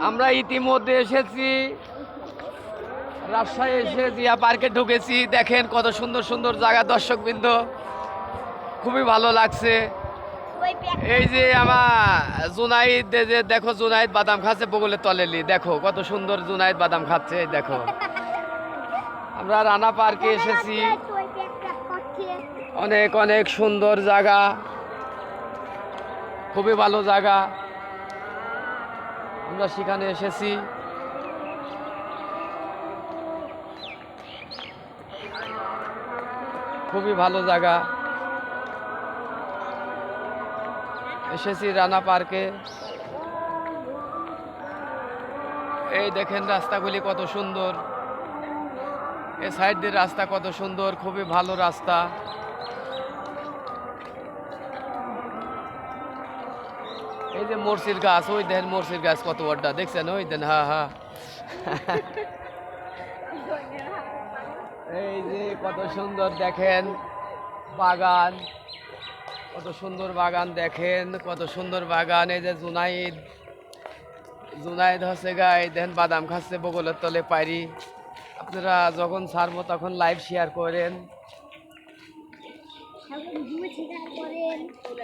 আমরা ইতিমধ্যে এসেছি রাজশাহী, এসে জিয়া পার্কে ঢুকেছি। দেখেন কত সুন্দর সুন্দর জায়গা, দর্শকবৃন্দ, খুবই ভালো লাগছে। এই যে আমার জুনাইদ, যে দেখো জুনাইদ বাদাম খাচ্ছে বগলের তলেলি, দেখো কত সুন্দর জুনাইদ বাদাম খাচ্ছে। এই দেখো আমরা রানা পার্কে এসেছি, অনেক অনেক সুন্দর জায়গা, খুবই ভালো জায়গা। আমরা সেখানে এসেছি। খুবই ভালো জায়গা, এসেছি রানা পার্কে। এই দেখেন রাস্তাগুলি কত সুন্দর, এই সাইড দিয়ে রাস্তা কত সুন্দর, খুবই ভালো রাস্তা। এই যে মরসির গাছ, ওই দেখেন মরসির গাছ কত বড়টা, দেখছেন? ওই দেন, হ্যাঁ হ্যাঁ। এই যে কত সুন্দর দেখেন বাগান, কত সুন্দর বাগান, দেখেন কত সুন্দর বাগান। এই যে জুনাইদ, জুনাইদ হচ্ছে গাই দেখেন বাদাম খাচ্ছে বগলের তলে পারি। আপনারা যখন ছাড়বো তখন লাইভ শেয়ার করেন।